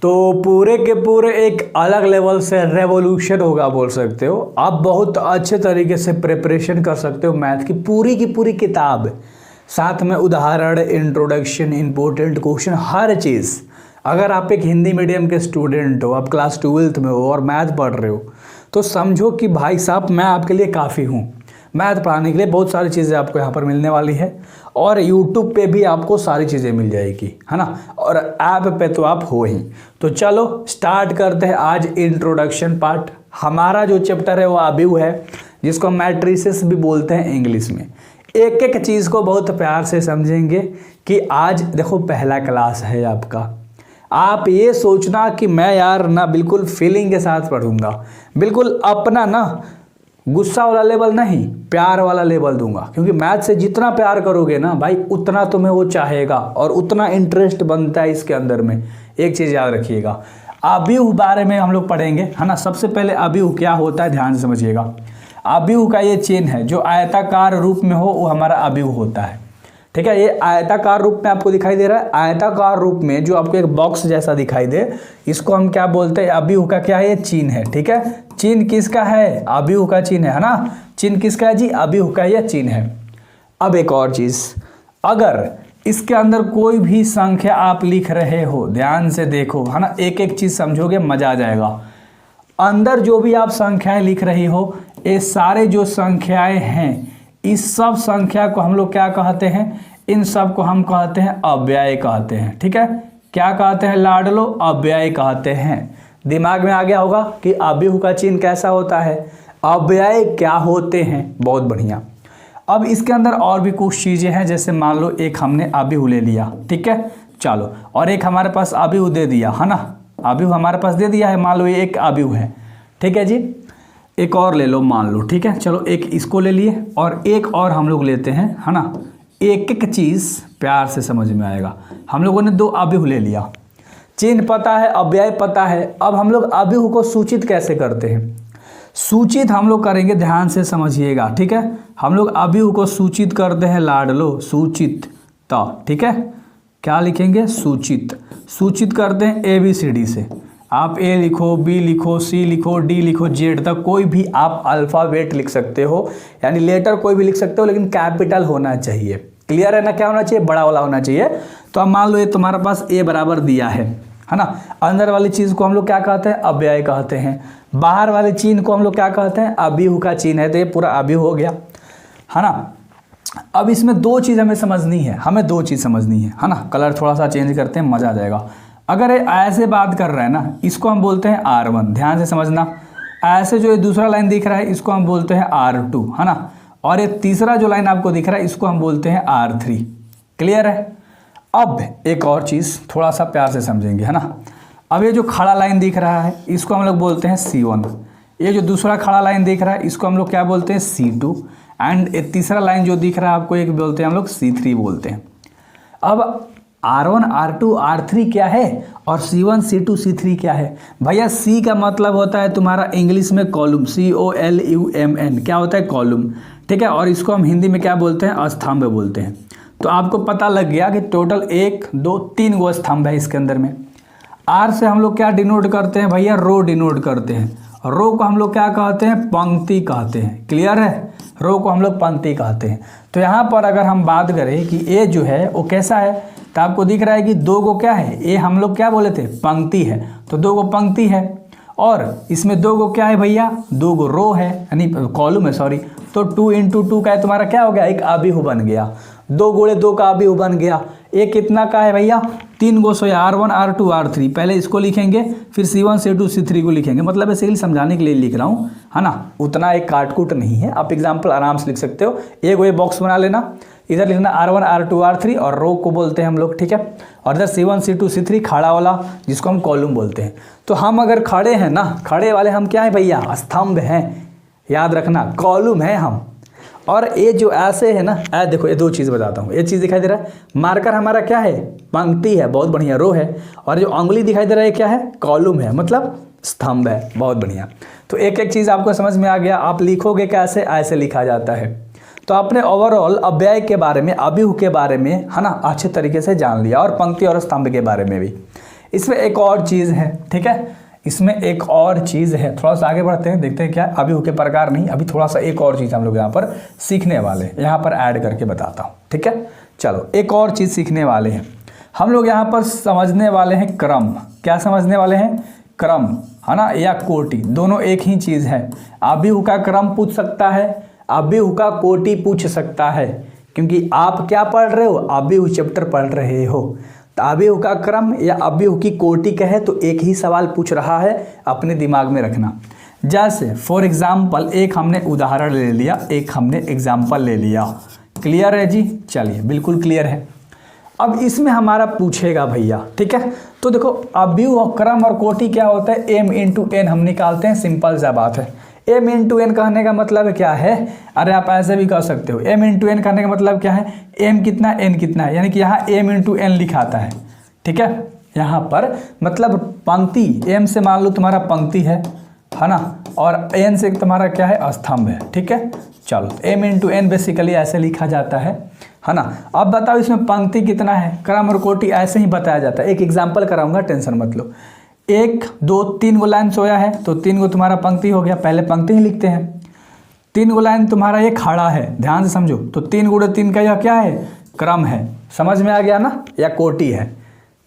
तो पूरे के पूरे एक अलग लेवल से रेवोल्यूशन होगा बोल सकते हो। आप बहुत अच्छे तरीके से प्रिपरेशन कर सकते हो मैथ की पूरी किताब, साथ में उदाहरण, इंट्रोडक्शन, इंपॉर्टेंट क्वेश्चन, हर चीज़। अगर आप एक हिंदी मीडियम के स्टूडेंट हो, आप क्लास 12th में हो और मैथ पढ़ रहे हो, तो समझो कि भाई साहब मैं आपके लिए काफ़ी हूँ। मैथ पढ़ाने के लिए बहुत सारी चीज़ें आपको यहाँ पर मिलने वाली है और यूट्यूब पे भी आपको सारी चीज़ें मिल जाएगी, है ना। और ऐप पे तो आप हो ही। तो चलो स्टार्ट करते हैं आज इंट्रोडक्शन पार्ट। हमारा जो चैप्टर है वो अबीव है, जिसको मैट्रिसेस भी बोलते हैं इंग्लिश में। एक एक चीज़ को बहुत प्यार से समझेंगे कि आज देखो पहला क्लास है आपका। आप ये सोचना कि मैं यार ना बिल्कुल फीलिंग के साथ पढ़ूंगा, बिल्कुल अपना ना गुस्सा वाला लेवल नहीं, प्यार वाला लेवल दूंगा। क्योंकि मैथ से जितना प्यार करोगे ना भाई, उतना तुम्हें वो चाहेगा और उतना इंटरेस्ट बनता है इसके अंदर में। एक चीज़ याद रखिएगा, अबीव बारे में हम लोग पढ़ेंगे, है ना। सबसे पहले अबीव क्या होता है ध्यान से समझिएगा। अबीव का ये चिन्ह है जो आयताकार रूप में हो, वो हमारा अबीव होता है, ठीक है। ये आयताकार रूप में आपको दिखाई दे रहा है। आयताकार रूप में जो आपको एक बॉक्स जैसा दिखाई दे, इसको हम क्या बोलते हैं, अबीव का क्या है, ये चिन्ह है, ठीक है। चिन्ह किसका है, अबीव का चिन्ह है ना। चिन्ह किसका है जी, अबीव का ये चिन्ह है। अब एक और चीज, अगर इसके अंदर कोई भी संख्या आप लिख रहे हो, ध्यान से देखो, है ना, एक एक चीज समझोगे मजा आ जाएगा। अंदर जो भी आप संख्याएं लिख रही हो, ये सारे जो संख्याएं हैं, इस सब संख्या को हम लोग क्या कहते हैं, इन सब को हम कहते हैं अव्यय कहते हैं, ठीक है। क्या कहते हैं लाडलो, अव्यय कहते हैं। दिमाग में आ गया होगा कि अबीव का चिन्ह कैसा होता है, अव्यय क्या होते हैं, बहुत बढ़िया। अब इसके अंदर और भी कुछ चीज़ें हैं, जैसे मान लो एक हमने अबीव ले लिया, ठीक है, चलो, और एक हमारे पास अबीव दे दिया, है ना। अबीव हमारे पास दे दिया है, मान लो ये एक अबीव है, ठीक है जी। एक और ले लो मान लो, ठीक है, चलो एक इसको ले लिए और एक और हम लोग लेते हैं, है ना। एक एक चीज़ प्यार से समझ में आएगा। हम लोगों ने दो अबीव ले लिया, चिन्ह पता है, अव्यय पता है। अब हम लोग अबीव को सूचित कैसे करते हैं, सूचित हम लोग करेंगे, ध्यान से समझिएगा, ठीक है। हम लोग अबीव को सूचित करते हैं लाडलो, सूचित ता, ठीक है। क्या लिखेंगे, सूचित। सूचित करते हैं ABCD से। आप A लिखो, B लिखो, C लिखो, D लिखो, Z तक कोई भी आप अल्फ़ाबेट लिख सकते हो, यानी लेटर कोई भी लिख सकते हो, लेकिन कैपिटल होना चाहिए। क्लियर है ना, क्या होना चाहिए, बड़ा वाला होना चाहिए। तो अब मान लो ये तुम्हारे पास A बराबर दिया है ना। अंदर वाली चीज़ को हम लोग क्या कहते हैं, अव्यय कहते हैं। बाहर वाले चिन्ह को हम लोग क्या कहते हैं, अबीव का चिन्ह है। तो ये पूरा अबीव हो गया, है ना। अब इसमें दो चीज़ हमें समझनी है, दो चीज़ समझनी है ना। कलर थोड़ा सा चेंज करते हैं, मज़ा आ जाएगा। अगर ये ऐसे बात कर रहा है ना, इसको हम बोलते हैं R1, ध्यान से समझना। ऐसे जो ये दूसरा लाइन दिख रहा है, इसको हम बोलते हैं R2, है ना। और ये तीसरा जो लाइन आपको दिख रहा है, इसको हम बोलते हैं R3। क्लियर है। अब एक और चीज़ थोड़ा सा प्यार से समझेंगे, है ना। अब ये जो खड़ा लाइन दिख रहा है, इसको हम लोग बोलते हैं C1। ये जो दूसरा खड़ा लाइन दिख रहा है, इसको हम लोग क्या बोलते हैं, C2। एंड ये तीसरा लाइन जो दिख रहा है आपको, एक बोलते हैं हम लोग C3 बोलते हैं। अब R1, R2, R3 क्या है और C1, C2, C3 क्या है भैया। C का मतलब होता है तुम्हारा इंग्लिश में कॉलम, COLUMN, क्या होता है, कॉलम, ठीक है। और इसको हम हिंदी में क्या बोलते हैं, स्तंभ बोलते हैं। तो आपको पता लग गया कि टोटल 1, 2, 3 गो स्तंभ है इसके अंदर में। R से हम लोग क्या डिनोट करते हैं भैया, रो डिनोट करते हैं। रो को हम लोग क्या कहते हैं, पंक्ति कहते हैं। क्लियर है, रो को हम लोग पंक्ति कहते हैं। तो यहाँ पर अगर हम बात करें कि ए जो है वो कैसा है, तो आपको दिख रहा है कि दो गो क्या है, ये हम लोग क्या बोले थे, पंक्ति है। तो दो गो पंक्ति है और इसमें दो गो क्या है भैया, दो गो रो है, यानी कॉलम है, सॉरी। तो 2 × 2 का है तुम्हारा क्या हो गया, एक अबीव बन गया। 2 × 2 का अबीव बन गया। एक कितना का है भैया, 3 गो सो R1, R2, R3। पहले इसको लिखेंगे, फिर C1, C2, C3 को लिखेंगे। मतलब ऐसे समझाने के लिए लिख रहा हूँ, है ना। उतना एक काटकूट नहीं है, आप एग्जाम्पल आराम से लिख सकते हो। एक वो बॉक्स बना लेना, इधर लिखना R1, R2, R3 और रो को बोलते हैं हम लोग, ठीक है। और इधर C1, C2, C3 खड़ा वाला, जिसको हम कॉलम बोलते हैं। तो हम अगर खड़े हैं ना, खड़े वाले हम क्या है भैया, स्तंभ हैं, याद रखना, कॉलम है हम। और ये जो ऐसे है ना, देखो ये दो चीज़ बताता हूँ। ये चीज़ दिखाई दे रहा है, मार्कर हमारा क्या है, पंक्ति है, बहुत बढ़िया, रो है। और जो उंगली दिखाई दे रहा है क्या है, कॉलम है, मतलब स्तंभ है, बहुत बढ़िया। तो एक एक चीज़ आपको समझ में आ गया। आप लिखोगे कैसे, ऐसे लिखा जाता है। तो आपने ओवरऑल अव्यय के बारे में, अबीव के बारे में, है ना, अच्छे तरीके से जान लिया, और पंक्ति और स्तंभ के बारे में भी। इसमें एक और चीज़ है, ठीक है, इसमें एक और चीज़ है, थोड़ा सा आगे बढ़ते हैं, देखते हैं क्या। अभी के प्रकार नहीं, अभी थोड़ा सा एक और चीज़ हम लोग यहाँ पर सीखने वाले हैं, यहाँ पर ऐड करके बताता हूँ, ठीक है। चलो एक और चीज़ सीखने वाले हैं हम लोग, यहाँ पर समझने वाले हैं क्रम। क्या समझने वाले हैं? क्रम, है ना, या कोटि, दोनों एक ही चीज़ है। अभी का क्रम पूछ सकता है, अभी का कोटि पूछ सकता है, क्योंकि आप क्या पढ़ रहे हो? अभी चैप्टर पढ़ रहे हो। तो अभी का क्रम या अभी की कोटि कहे तो एक ही सवाल पूछ रहा है, अपने दिमाग में रखना। जैसे फॉर एग्जाम्पल एक हमने उदाहरण ले लिया, एक हमने एग्जाम्पल ले लिया। क्लियर है जी? चलिए बिल्कुल क्लियर है। अब इसमें हमारा पूछेगा भैया, ठीक है, तो देखो अभी क्रम और कोटि क्या होता है? m इंटू एन हम निकालते हैं, सिंपल सा बात है। m इंटू एन कहने का मतलब क्या है? अरे आप ऐसे भी कह सकते हो, m इंटू एन कहने का मतलब क्या है? m कितना, n कितना है, यानी कि यहाँ m इंटू एन लिखाता है, ठीक है। यहाँ पर मतलब पंक्ति, m से मान लो तुम्हारा पंक्ति है ना, और n से तुम्हारा क्या है? स्तंभ है, ठीक है। चलो m इंटू एन बेसिकली ऐसे लिखा जाता है ना। अब बताओ इसमें पंक्ति कितना है? क्रम और कोटि ऐसे ही बताया जाता है। एक एग्जाम्पल कराऊंगा, टेंशन मत लो। 1 2 3 गो लाइन सोया है तो 3 गो तुम्हारा पंक्ति हो गया, पहले पंक्ति ही लिखते हैं। 3 गो लाइन तुम्हारा ये खड़ा है, ध्यान से समझो, तो 3 गुणे 3 का यह क्या है? क्रम है। समझ में आ गया ना, या कोटि है।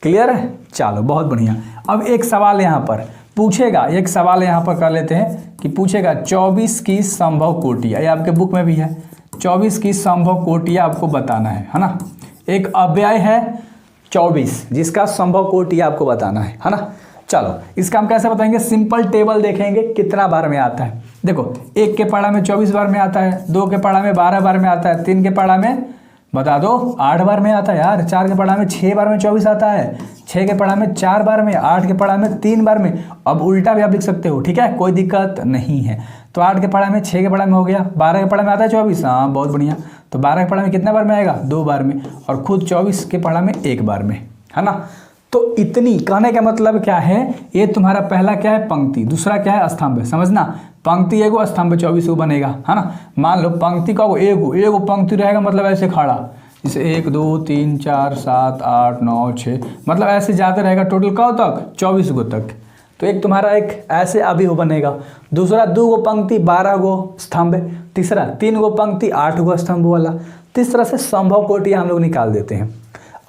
क्लियर है? चलो बहुत बढ़िया। अब एक सवाल यहाँ पर पूछेगा, एक सवाल यहाँ पर कर लेते हैं कि पूछेगा 24 की संभव कोटियाँ, ये आपके बुक में भी है, 24 की संभव कोटियाँ आपको बताना है ना। एक अव्यय है 24 जिसका संभव कोटियाँ आपको बताना है ना। चलो इसका हम कैसे बताएंगे? सिंपल टेबल देखेंगे कितना बार में आता है। देखो 1 के पारा में 24 बार में आता है, 2 के पारा में 12 बार में आता है, 3 के पारा में बता दो 8 बार में आता है यार, 4 के पढ़ा में 6 बार में 24 आता है, 6 के पढ़ा में 4 बार में, 8 के पढ़ा में 3 बार में। अब उल्टा भी आप लिख सकते हो, ठीक है, कोई दिक्कत नहीं है। तो 8 के पढ़ा में 6 के पढ़ा में हो गया, 12 के पढ़ा में आता है 24, हाँ बहुत बढ़िया। तो 12 के पढ़ा में कितने बार में आएगा? 2 बार में, और खुद 24 के पढ़ा में 1 बार में, है ना। तो इतनी कहने का मतलब क्या है? ये तुम्हारा पहला क्या है? पंक्ति, दूसरा क्या है? स्तंभ। समझना, पंक्ति एगो, स्तंभ 24 को बनेगा, है ना। मान लो पंक्ति का एगो पंक्ति रहेगा, मतलब ऐसे खड़ा, जैसे 1 2 3 4 7 8 9 6, मतलब ऐसे जाते रहेगा टोटल कब तक? 24 गो तक। तो एक तुम्हारा एक ऐसे अभी हो बनेगा। दूसरा 2 गो पंक्ति 12 गो स्तंभ। तीसरा 3 गो पंक्ति 8 गो स्तंभ वाला। तीस तरह से संभव कोटियाँ हम लोग निकाल देते हैं।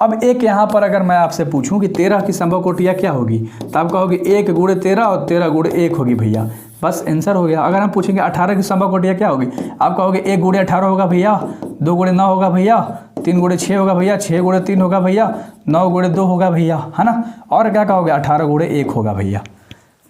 अब एक यहाँ पर अगर मैं आपसे पूछूं कि 13 की संभव कोटियाँ क्या होगी, तो आप कहोगे 1 गुणे 13 और 13 गुणे 1 होगी भैया, बस आंसर हो गया। अगर हम पूछेंगे 18 की संभव कोटियाँ क्या होगी, आप कहोगे 1 गुणे 18 होगा भैया, 2 गुणे 9 होगा भैया, 3 गुणे 6 होगा भैया, 6 गुणे 3 होगा भैया, 9 गुणे 2 होगा भैया, है ना। और क्या कहोगे? 18 गुणे 1 होगा भैया।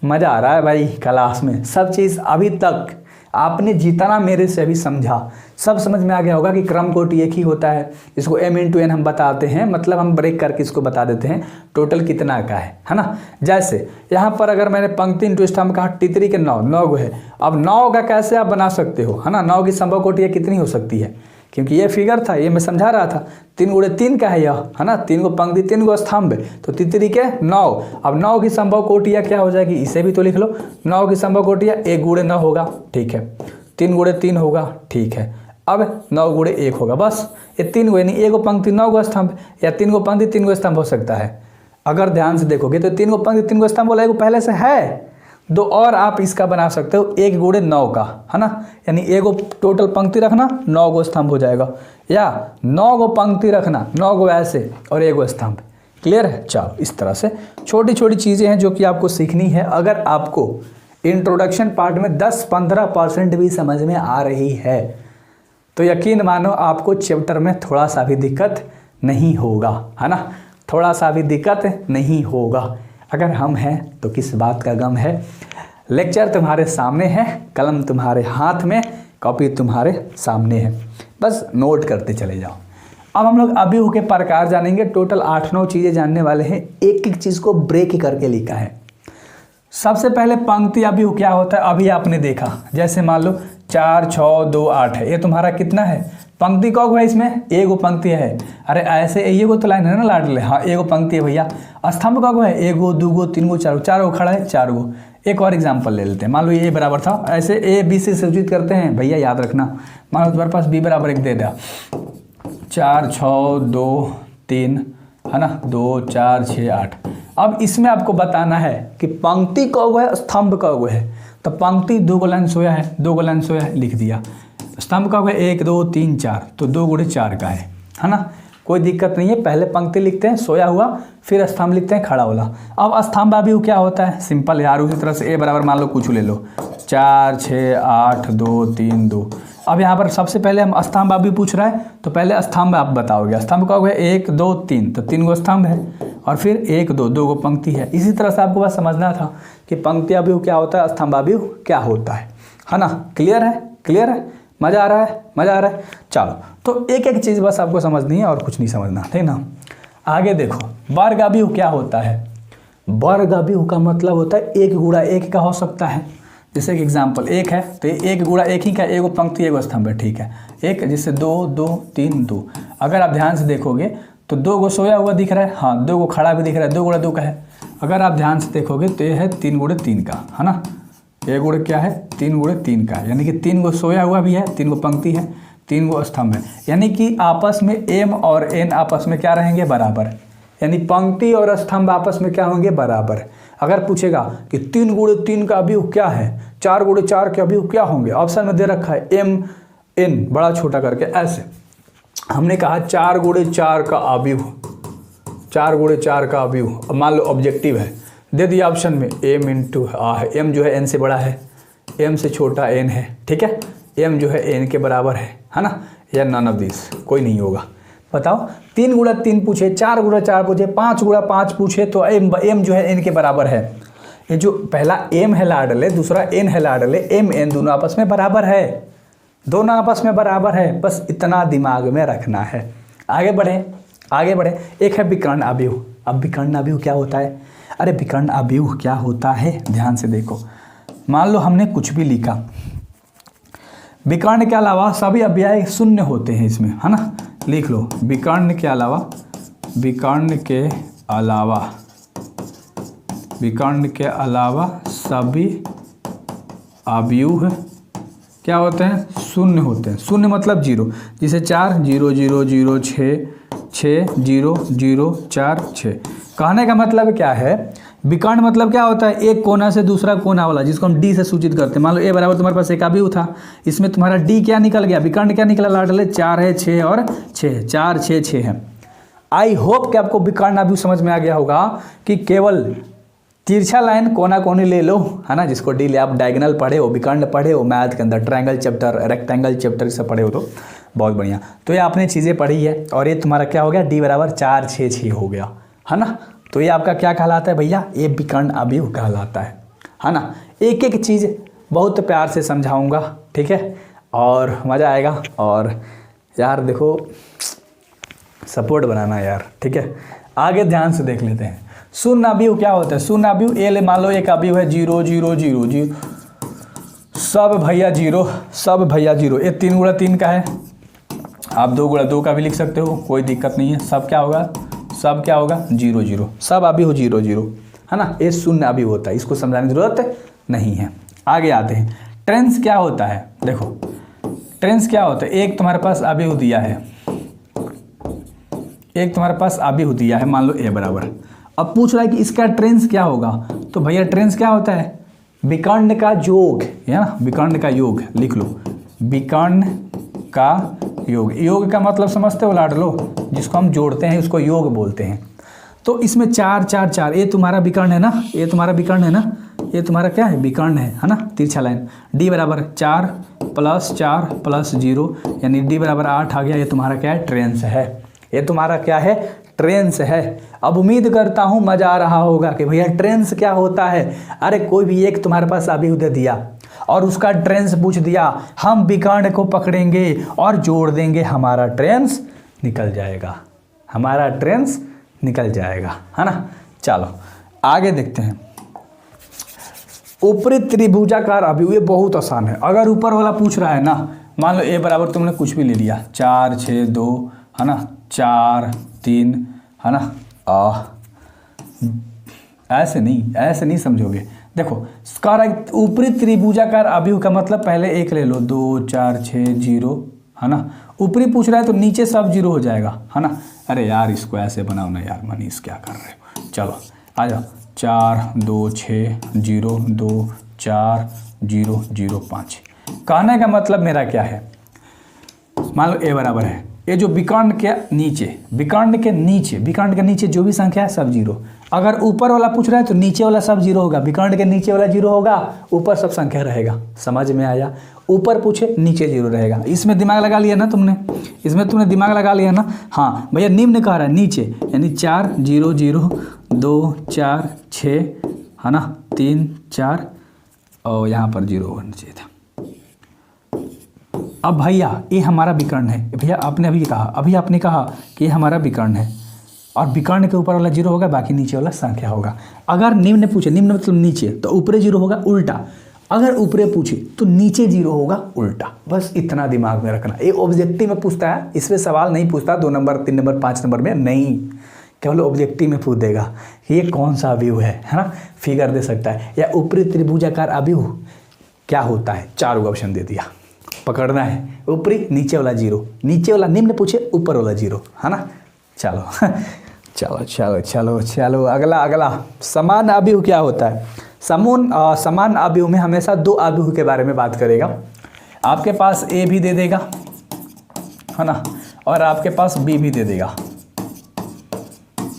मज़ा आ रहा है भाई क्लास में, सब चीज़ अभी तक आपने जितना मेरे से अभी समझा सब समझ में आ गया होगा कि क्रम कोटि एक ही होता है। इसको m इंटू एन हम बताते हैं, मतलब हम ब्रेक करके इसको बता देते हैं टोटल कितना का है ना। जैसे यहाँ पर अगर मैंने पंक्ति इंटू स्तंभ कहा, टितरी के 9 गो है। अब 9 का कैसे आप बना सकते हो, है ना। 9 की संभव कोटियाँ कितनी हो सकती है, क्योंकि ये फिगर था, ये मैं समझा रहा था। 3 गुणे 3 का है यह, है ना। 3 गो पंक्ति 3 गो स्तंभ, तो तितरी के 9। अब 9 की संभव कोटियाँ क्या हो जाएगी, इसे भी तो लिख लो। 9 की संभव कोटियाँ 1 गुणे 9 होगा, ठीक है। 3 गुणे 3 होगा, ठीक है। अब 9 गुणे 1 होगा, बस ये 3 गो, यानी 1 गो पंक्ति 9 गो स्तंभ, या 3 गो पंक्ति 3 गो स्तंभ हो सकता है। अगर ध्यान से देखोगे तो 3 गो पंक्ति 3 गो स्तंभ वाला एगो पहले से है। 2 और आप इसका बना सकते हो 1 गुणे 9 का, है ना। यानी एगो टोटल पंक्ति रखना, 9 गो स्तंभ हो जाएगा, या 9 गो पंक्ति रखना, 9 गो ऐसे और 1 गो स्तंभ। क्लियर है? चलो इस तरह से छोटी छोटी चीज़ें हैं जो कि आपको सीखनी है। अगर आपको इंट्रोडक्शन पार्ट में 10-15% भी समझ में आ रही है तो यकीन मानो आपको चैप्टर में थोड़ा सा भी दिक्कत नहीं होगा, है ना। थोड़ा सा भी दिक्कत नहीं होगा। अगर हम हैं तो किस बात का गम है। लेक्चर तुम्हारे सामने है, कलम तुम्हारे हाथ में, कॉपी तुम्हारे सामने है, बस नोट करते चले जाओ। अब हम लोग अभी के प्रकार जानेंगे। टोटल 8-9 चीज़ें जानने वाले हैं, एक एक चीज़ को ब्रेक करके लिखा है। सबसे पहले पंक्ति अभी क्या होता है, अभी आपने देखा, जैसे मान लो 4 6 2 8 है, ये तुम्हारा कितना है, पंक्ति कौन है इसमें, एगो पंक्ति है। अरे ऐसे एगो तो लाइन है ना लाडले, हाँ एगो पंक्ति है भैया। स्तंभ कौन है, एगो 2 गो 3 गो 4 गो, 4 गो खड़ा है, 4 गो। एक और एग्जाम्पल ले लेते हैं, मान लो ये बराबर था, ऐसे ए बी से सूचित करते हैं भैया, याद रखना। मान लो तुम्हारे पास बी बराबर 1 दे दिया, 4 6 2 3 है ना, 2 4 6 8। अब इसमें आपको बताना है कि पंक्ति कब है, स्तंभ कब है। तो पंक्ति 2 को लाइन सोया है, 2 को लाइन सोया है, लिख दिया। स्तंभ कब है, 1 2 3 4, तो 2 गुणे 4 का है ना, कोई दिक्कत नहीं है। पहले पंक्ति लिखते हैं सोया हुआ, फिर स्तंभ लिखते हैं खड़ा वाला। अब स्तंभ अभी क्या होता है, सिंपल यार, उसी तरह से ए बराबर मान लो कुछ ले लो, 4 6 8 2 3 2। अब यहाँ पर सबसे पहले हम स्तंभ अभी पूछ रहा है, तो पहले स्तंभ आप बताओगे। स्तंभ कब है, 1 2 3, तो 3 गो स्तंभ है, और फिर 1 2 2 गो पंक्ति है। इसी तरह से आपको बस समझना था कि पंक्ति अभी क्या होता है, स्तंभ अभी क्या होता है ना। क्लियर है, क्लियर है, मज़ा आ रहा है, मज़ा आ रहा है। चलो, तो एक एक चीज़ बस आपको समझनी है और कुछ नहीं समझना, ठीक ना। आगे देखो, वर्ग अभिव्यय क्या होता है। वर्ग अभिव्यय का मतलब होता है 1 गुणा 1 का हो सकता है। जैसे कि एग्जाम्पल 1 है, तो 1 गुणा 1 ही का, एगो पंक्ति एगो स्तंभ है, ठीक है। 1 जिससे 2 2 3 2। अगर आप ध्यान से देखोगे तो 2 गो सोया हुआ दिख रहा है, हाँ 2 गो खड़ा भी दिख रहा है, 2 गुणा 2 का है। अगर आप ध्यान से देखोगे तो ये है 3 गुणे 3 का, है ना। ये गुणे क्या है, 3 गुणे 3 का, यानी कि 3 गो सोया हुआ भी है, 3 गो पंक्ति है, 3 गो स्तंभ है। यानी कि आपस में m और n आपस में क्या रहेंगे, बराबर। यानी पंक्ति और स्तंभ आपस में क्या होंगे, बराबर। अगर पूछेगा कि 3 गुणे 3 का अभिव्यय क्या है, 4 गुणे 4 के अभिव्यय क्या होंगे, ऑप्शन में दे रखा है m n बड़ा छोटा करके ऐसे। हमने कहा 4 गुणे 4 का अभिव्यय, 4 गुणे 4 का अभिव्यय मान लो ऑब्जेक्टिव है, दे दिया ऑप्शन में m इंटू है, m जो है n से बड़ा है, m से छोटा n है, ठीक है। m जो है n के बराबर है ना, या नन ऑफ दिस, कोई नहीं होगा। बताओ, 3 गुणा 3 पूछे, 4 गुणा 4 पूछे, 5 गुणा 5 पूछे, तो m जो है n के बराबर है। ये जो पहला m है लाडले, दूसरा n है लाडले, m n दोनों आपस में बराबर है, दोनों आपस में बराबर है। बस इतना दिमाग में रखना है। आगे बढ़े, आगे बढ़े। एक है विकर्ण अभिव्यय। अब विकर्ण अभिव्यय क्या होता है, अरे विकर्ण अभिव्यय क्या होता है, ध्यान से देखो। मान लो हमने कुछ भी लिखा, विकर्ण के अलावा सभी अव्यय शून्य होते हैं इसमें, है ना। लिख लो, विकर्ण के अलावा, विकर्ण के अलावा, विकर्ण के अलावा सभी अवयव क्या होते हैं, शून्य होते हैं। शून्य मतलब 0, जिसे 4 0 0 0 6 6 0 0 4 6। कहने का मतलब क्या है, विकर्ण मतलब क्या होता है, एक कोना से दूसरा कोना वाला, जिसको हम डी से सूचित करते हैं। मान लो ए बराबर तुम्हारे पास एक अभिव्यय था, इसमें तुम्हारा डी क्या निकल गया, विकर्ण क्या निकला लाडले, 4 है, 6 और 6, 4 6 6 है। आई होप कि आपको विकर्ण अभिव्यय समझ में आ गया होगा कि केवल तिरछा लाइन कोना कोनी ले लो, है ना, जिसको डी ले, आप डायगोनल पढ़े हो, विकर्ण पढ़े हो मैथ के अंदर, ट्रायंगल चैप्टर, रेक्टेंगल चैप्टर सब पढ़े हो, तो बहुत बढ़िया। तो ये आपने चीज़ें पढ़ी है, और ये तुम्हारा क्या हो गया, डी बराबर 4 6 6 हो गया, है ना। तो ये आपका क्या कहलाता है भैया, ये विकर्ण अभिव्यय कहलाता है ना। एक एक चीज़ बहुत प्यार से समझाऊंगा, ठीक है, और मज़ा आएगा। और यार देखो, सपोर्ट बनाना यार, ठीक है। आगे ध्यान से देख लेते हैं, शून्य अभिव्यय क्या होता है। शून्य अभिव्यय ए मान लो एक अभिव्यय है 0 0 0 0, सब भैया 0, सब भैया 0। ये 3 गुणा 3 का है, आप 2 गुणा 2 का भी लिख सकते हो, कोई दिक्कत नहीं है। सब क्या होगा, सब क्या होगा 0 0, सब अभिव्यय 0 0, है ना। ये शून्य अभिव्यय होता है, इसको समझाने की जरूरत नहीं है। आगे आते हैं, ट्रेंस क्या होता है। देखो ट्रेंस क्या होता है, एक तुम्हारे पास अभिव्यय दिया है, एक तुम्हारे पास अभिव्यय दिया है, मान लो ए बराबर। अब पूछ रहा है कि इसका ट्रेंस क्या होगा, तो भैया ट्रेंस क्या होता है, विकर्ण का योग, है ना, विकर्ण का योग लिख लो, विकर्ण का योग। योग का मतलब समझते हो लाड लो, जिसको हम जोड़ते हैं उसको योग बोलते हैं। तो इसमें 4 4 4, ये तुम्हारा विकर्ण है ना, ये तुम्हारा विकर्ण है ना, ये तुम्हारा क्या है, विकर्ण है ना, तिरछा लाइन। डी बराबर 4 + 4 + 0, यानी डी बराबर 8 आ गया। ये तुम्हारा क्या है, ट्रेंस है, ये तुम्हारा क्या है, ट्रेंस है। अब उम्मीद करता हूँ मज़ा आ रहा होगा कि भैया ट्रेंस क्या होता है। अरे कोई भी एक तुम्हारे पास अभिव्यय दिया और उसका ट्रेंस पूछ दिया, हम विकर्ण को पकड़ेंगे और जोड़ देंगे, हमारा ट्रेंस निकल जाएगा, हमारा ट्रेंस निकल जाएगा, है ना। चलो आगे देखते हैं, ऊपरी त्रिभुजाकार अभिव्यय बहुत आसान है। अगर ऊपर वाला पूछ रहा है ना, मान लो ए बराबर तुमने कुछ भी ले लिया, 4 6 2, है ना, 4 3, है ना, ऐसे नहीं समझोगे। देखो ऊपरी त्रिभुजाकार अभिव्यय का मतलब पहले एक ले लो, 2 4 6 0, है ना। ऊपरी पूछ रहा है तो नीचे सब 0 हो जाएगा, है ना। अरे यार इसको ऐसे बनाओ ना यार मनीष, क्या कर रहे हो। चलो आ जाओ, 4 2 6 0 2 4 0 0 5। कहने का मतलब मेरा क्या है, मान लो ए बराबर है, ये जो विकर्ण के नीचे जो भी संख्या है सब जीरो। अगर ऊपर वाला पूछ रहा है तो नीचे वाला सब जीरो होगा, विकर्ण के नीचे वाला जीरो होगा, ऊपर सब संख्या रहेगा। समझ में आया? ऊपर पूछे नीचे जीरो रहेगा। इसमें दिमाग लगा लिया ना तुमने, इसमें तुमने दिमाग लगा लिया ना। हाँ भैया निम्न कह रहा है नीचे, यानी 4 0 0 2 4 6 है ना, 3 4 और यहाँ पर जीरो होना चाहिए था। अब भैया ये हमारा विकर्ण है, भैया आपने आपने कहा कि ये हमारा विकर्ण है और विकर्ण के ऊपर वाला जीरो होगा, बाकी नीचे वाला संख्या होगा। अगर निम्न पूछे, निम्न मतलब नीचे, तो ऊपरे जीरो होगा उल्टा। अगर ऊपरे पूछे तो नीचे जीरो होगा उल्टा। बस इतना दिमाग में रखना। ये ऑब्जेक्टिव में पूछता है, इसमें सवाल नहीं पूछता 2 नंबर 3 नंबर 5 नंबर में नहीं, केवल ऑब्जेक्टिव में पूछ देगा ये कौन सा अवयव है ना, फिगर दे सकता है, या ऊपरी त्रिभुजाकार अवयव क्या होता है। 4 ऑप्शन दे दिया, पकड़ना है। ऊपरी नीचे वाला जीरो, नीचे वाला निम्न पूछे ऊपर वाला जीरो, है ना। चलो चलो चलो चलो चलो अगला समान अवयव क्या होता है। समान अवयव में हमेशा 2 अवयव के बारे में बात करेगा। आपके पास ए भी दे देगा, है ना, और आपके पास बी भी दे देगा।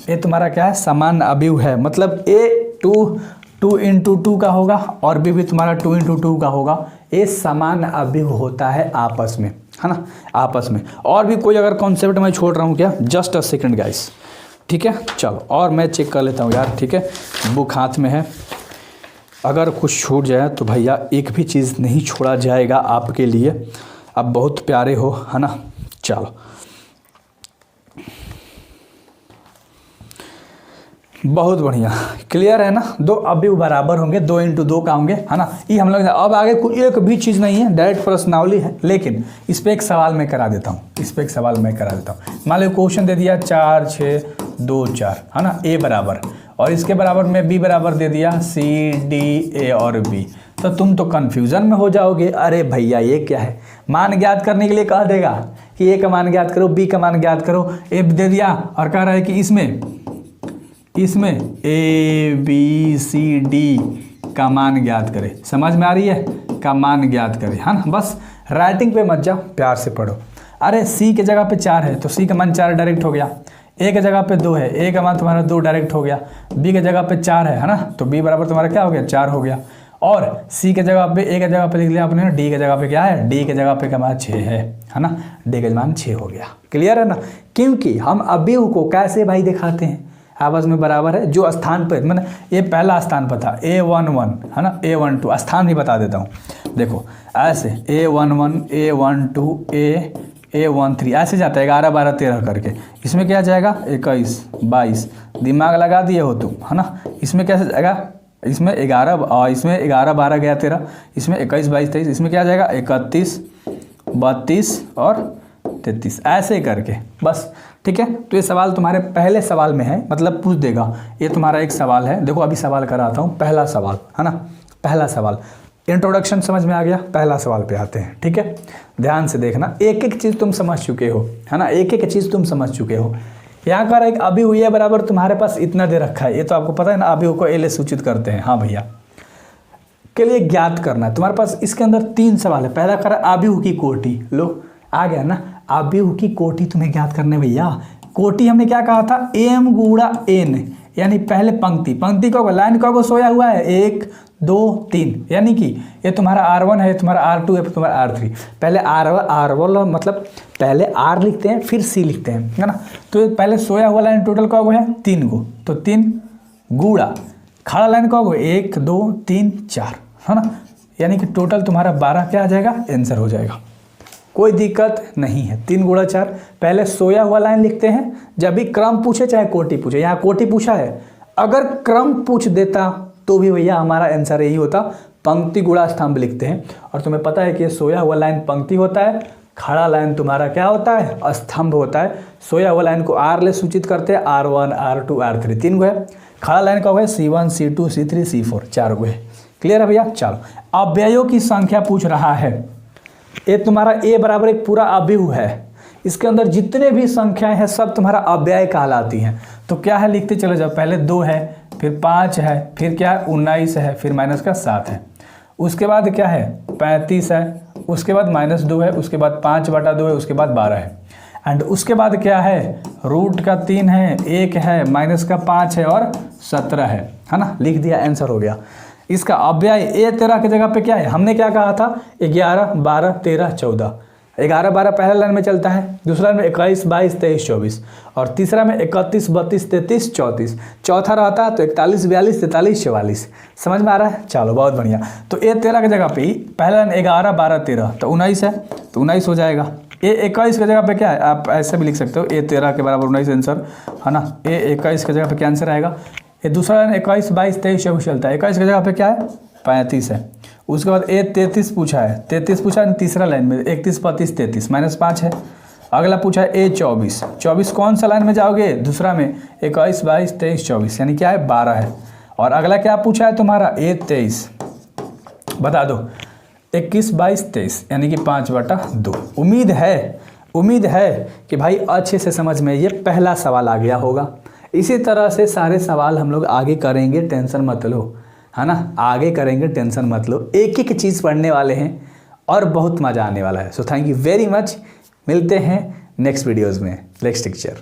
ये तुम्हारा क्या है, समान अवयव है। मतलब ए 2 इंटू 2 का होगा और बी भी तुम्हारा 2 इंटू 2 का होगा। ये समान अवयव होता है आपस में, है ना, आपस में। और भी कोई अगर कॉन्सेप्ट मैं छोड़ रहा हूँ क्या, जस्ट अ सेकंड गाइस, ठीक है। चलो और मैं चेक कर लेता हूँ यार, ठीक है, बुक हाथ में है। अगर कुछ छूट जाए तो भैया एक भी चीज़ नहीं छोड़ा जाएगा आपके लिए, आप बहुत प्यारे हो, है ना। चलो बहुत बढ़िया, क्लियर है ना। 2 अवयव बराबर होंगे, 2 इंटू 2 का होंगे, है ना। ये हम लोग अब आगे कोई एक भी चीज़ नहीं है, डायरेक्ट प्रश्नावली है। लेकिन इस पर एक सवाल मैं करा देता हूँ, मान लो क्वेश्चन दे दिया 4 6 2 4, है ना, ए बराबर, और इसके बराबर में बी बराबर दे दिया C D A और B। तो तुम तो कन्फ्यूज़न में हो जाओगे, अरे भैया ये क्या है। मान ज्ञात करने के लिए कह देगा कि ए का मान ज्ञात करो, बी का मान ज्ञात करो। ए दे दिया और कह रहा है कि इसमें A B C D का मान ज्ञात करे। समझ में आ रही है, का मान ज्ञात करे, है ना। बस राइटिंग पे मत जाओ, प्यार से पढ़ो। अरे C के जगह पे 4 है तो C का मान 4 डायरेक्ट हो गया। A के जगह पे 2 है, A का मान तुम्हारा 2 डायरेक्ट हो गया। B के जगह पे 4 है ना, तो B बराबर तुम्हारा क्या हो गया, 4 हो गया। और C के जगह पे, A के जगह पे लिख लिया आपने, D के जगह पे क्या है, D के जगह पे का मान 6 है ना, D का मान 6 हो गया। क्लियर है ना। क्योंकि हम अवयव को कैसे भाई दिखाते हैं, आपस में बराबर है। जो स्थान पर, मैंने ये पहला स्थान पर था A11, है ना, A12, स्थान भी बता देता हूँ। देखो ऐसे A11 A12 A13 ऐसे जाता है 11 12 13 करके। इसमें क्या जाएगा 21 22, दिमाग लगा दिए हो तुम, है ना। इसमें कैसे जाएगा, इसमें 11 इसमें 11 12 गया 13, इसमें 21 22 23, इसमें क्या जाएगा 31 32 और 33, ऐसे करके बस। ठीक है, तो ये सवाल तुम्हारे पहले सवाल में है, मतलब पूछ देगा। ये तुम्हारा एक सवाल है। देखो अभी सवाल कराता हूँ, पहला सवाल, है ना, पहला सवाल। इंट्रोडक्शन समझ में आ गया, पहला सवाल पे आते हैं। ठीक है, ध्यान से देखना, एक एक चीज़ तुम समझ चुके हो, है ना, एक एक चीज़ तुम समझ चुके हो। यहाँ का एक अभी हुई है बराबर तुम्हारे पास इतना दे रखा है, ये तो आपको पता है ना, अभी को एल सूचित करते हैं। हाँ भैया, के लिए ज्ञात करना है तुम्हारे पास। इसके अंदर 3 सवाल है। पहला करा अभिहु की कोटि, लो आ गया ना, अभिहु की कोटि तुम्हें ज्ञात करने भैया। कोटि हमने क्या कहा था, एम गुणा एन, यानी पहले पंक्ति, पंक्ति का लाइन का सोया हुआ है 1 2 3, यानी कि ये तुम्हारा R1 है, तुम्हारा R2 है, तुम्हारा R3। पहले R1 मतलब पहले R लिखते हैं फिर C लिखते हैं, है ना। तो पहले सोया हुआ लाइन टोटल का है 3 गो, तो 3 गुणा खड़ा लाइन का 1 2 3 4, है ना, यानी कि टोटल तुम्हारा 12 क्या आ जाएगा, आंसर हो जाएगा। कोई दिक्कत नहीं है। 3 गुणा 4, पहले सोया हुआ लाइन लिखते हैं, जब भी क्रम पूछे चाहे कोटि पूछे। यहाँ कोटि पूछा है, अगर क्रम पूछ देता तो भी भैया हमारा आंसर यही होता, पंक्ति गुणा स्तंभ लिखते हैं। और तुम्हें पता है कि सोया हुआ लाइन पंक्ति होता है, खड़ा लाइन तुम्हारा क्या होता है, स्तंभ होता है। सोया हुआ लाइन को R ले सूचित करते हैं, R1 R2 R3, 3 गो है। खड़ा लाइन का है C1 C2 C3 C4, 4 गो है। क्लियर है भैया। चलो, अव्ययों की संख्या पूछ रहा है। ये तुम्हारा A बराबर एक पूरा अवयव है, इसके अंदर जितने भी संख्याएं हैं सब तुम्हारा अव्यय कहलाती हैं। तो क्या है लिखते चले जाओ, पहले 2 है, फिर 5 है, फिर क्या है 19 है, फिर माइनस का 7 है, उसके बाद क्या है 35 है, उसके बाद -2 है, उसके बाद 5/2 है, उसके बाद 12 है, एंड उसके बाद क्या है √3 है, 1 है, माइनस का 5 है और 17 है ना। लिख दिया, आंसर हो गया। इसका अव्यय A13 की जगह पे क्या है, हमने क्या कहा था 11, 12, 13, 14। 11, 12 पहला लाइन में चलता है, दूसरा लाइन में 21, 22, 23, 24 और तीसरा में 31, 32, 33, 34। चौथा रहता है तो 41, 42, 43, 44। समझ में आ रहा है? चलो बहुत बढ़िया। तो A13 की जगह पे पहला लाइन 11, 12, 13 तो 19 है, तो 19 हो जाएगा। A21 की जगह पे क्या है, आप ऐसे भी लिख सकते हो A13 के बराबर 19 आंसर है ना। A21 की जगह पे क्या आंसर आएगा, ये दूसरा लाइन 21, 22, 23, 24 चलता है, 21 की जगह पे क्या है 35 है। उसके बाद A33 पूछा है, 33 पूछा है तीसरा लाइन में 31, 32, 33 -5 है। अगला पूछा है A24, 24 कौन सा लाइन में जाओगे, दूसरा में 21, 22, 23, 24 यानी क्या है 12 है। और अगला क्या पूछा है तुम्हारा A23, बता दो 21, 22, 23 यानी कि 5/2। उम्मीद है कि भाई अच्छे से समझ में ये पहला सवाल आ गया होगा। इसी तरह से सारे सवाल हम लोग आगे करेंगे, टेंशन मत लो, है ना। आगे करेंगे, टेंशन मत लो, एक एक चीज़ पढ़ने वाले हैं और बहुत मज़ा आने वाला है। So thank you very much, मिलते हैं नेक्स्ट वीडियोज़ में। Next lecture.